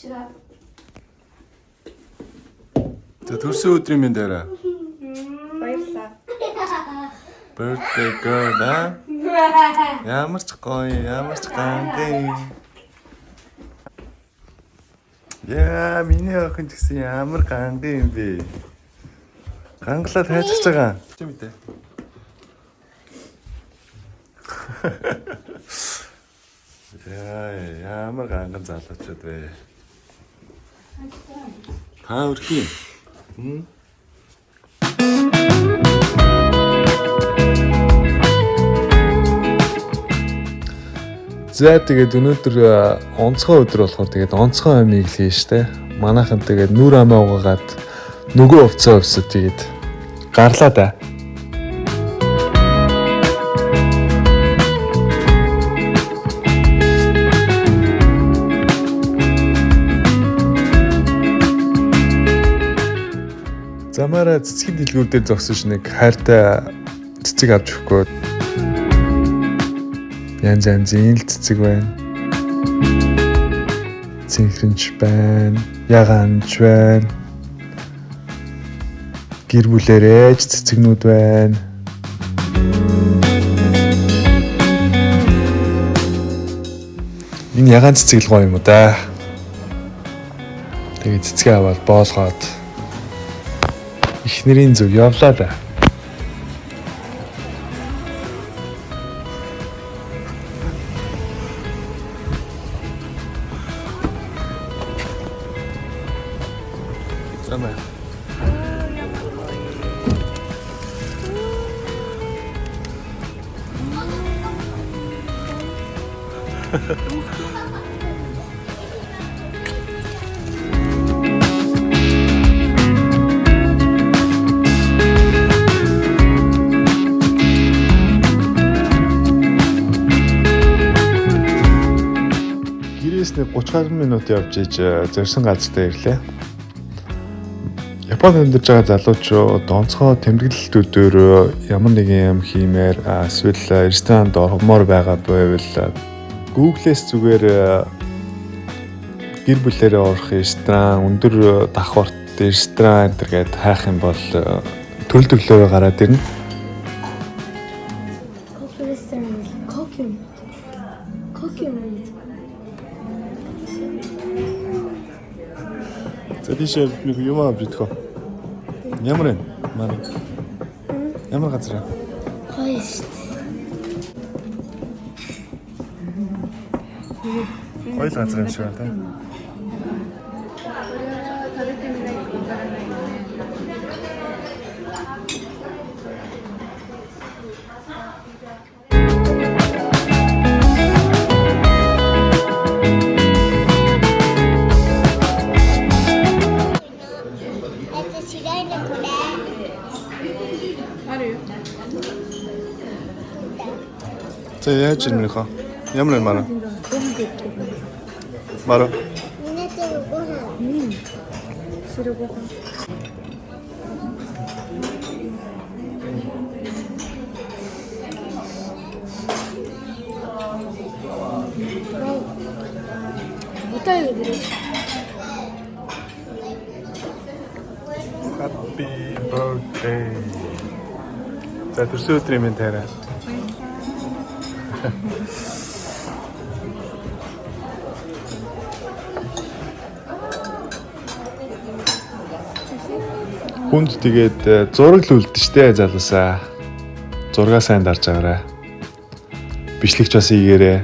За төрсөн өдрийн минь дээрээ. Баярлалаа. Birthday girl да. Ямар ч гоё, ямар ч гангай. Яа, миний охин ч гэсэн ямар гангай юм бэ? Ганглаад хайцж байгаа. Чи мэдээ. Яа, ямар ганган залуучууд вэ? Та үрхий. За тэгээд өнөөдөр онцгой өдөр болохоор тэгээд онцгой амийг л хийн штэ. Манайхан тэгээд нүр амаа угаагаад нөгөө хувцас өвсөд тэгээд гарлаа да. Замаараа цэцгийн дэлгүүр дээр зогсож нэг хайртай цэцэг авч өгөхгүй. Янз янзын л цэцэг байна. Цэнхрэнч байна, ягаанч байна. Гэр бүлээрээ ч цэцэгнүүд байна. Энэ ягаан цэцэг л гоё юм уу да. Тэгээд цэцгээ аваад боолгоод эхнэрийн зүг явлаа да. Замаа. Гэрээс нэг 30 минут явж иж зорьсон газар дээр ирлээ. Японд амьдарч байгаа залуучууд онцгой тэмдэглэлтүүдээр ямар нэгэн юм хиймээр эсвэл ресторанд ормоор байгаа байвал Google-с зүгээр гэр бүлээрээ орох ресторан, өндөр давхарт ресторан гэдгээд хайх юм бол төлөвлөлөө гараад ирнэ. За тийшээ нэг юм авч идэх. Ямар вэ? Манай. Ямар газар вэ? Гоё шүү дээ. Гоё газар юм шиг байна та. За яаж юм нөхөө? Ямар юм мараа? Мараа. Happy birthday. За төрсөн өдрийн минь таарай. Хүнд тэгээд зураг л үлдэн штэ залуусаа. Зургаа сайн дарж байгаарай. Бичлэгч бас ийгээрээ.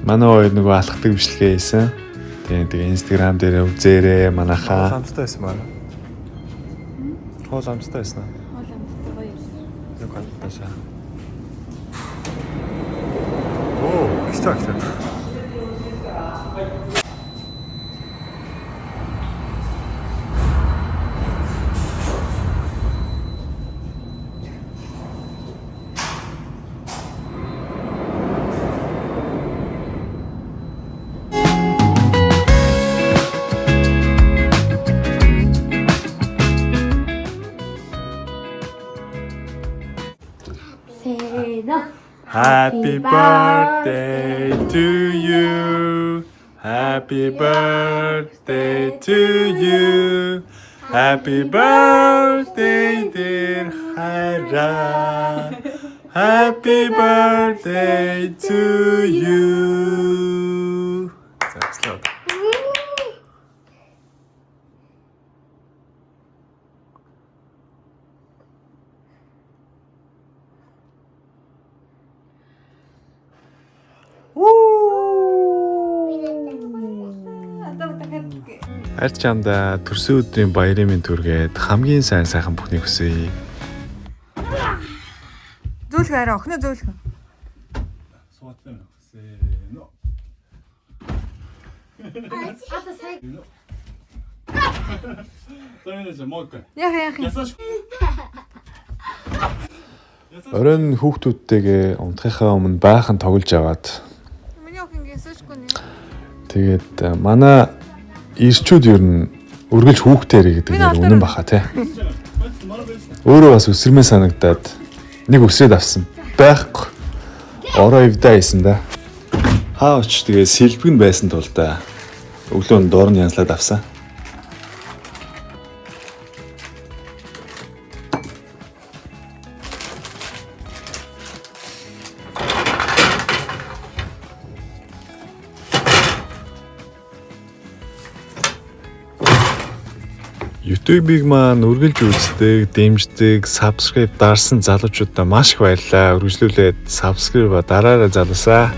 Манай хоёр нөгөө алхдаг бичлэгээ хийсэн. Тэгээ Instagram дээр үзээрэй манайхаа. Хамттай байсан маа. Хоол амттай байсан аа. Хоол амттай гоё юм. Нэг хамтаасаа. Оо, ихтэй. Happy birthday to you. Happy birthday to you. Happy birthday dear Hara. Happy birthday to you. 자, 슬로우. Ард чамда төрсөн өдрийн баярын мэнд хүргээд хамгийн сайхан бүхнийг хүсье. Зөөлхөн арай охно зөөлхөн. Суутсан хүсье. Оройн хүүхдүүдтэйгээ унтахынхаа өмнө баахан тоглож аваад Миний охин гисэшгүй нэ. тэгээд манай ирчүүд ер нь үргэлж хүүхдээрээ гэдэг нь үнэн баха тий. Өөрөө бас өсрмээ санагдаад нэг өсрээд авсан байхгүй. Ороо ивдаа хийсэн да. Хаа оч тэгээ сэлбэг нь байсан тул да. Өглөө нь доор нь янзлаад авсан. YouTube-ийг маань үргэлж үздэг, дэмждэг, subscribe дарсан залуучуудаа маш их баярлалаа. Үргэлжлүүлээд subscribe дараарай залуусаа.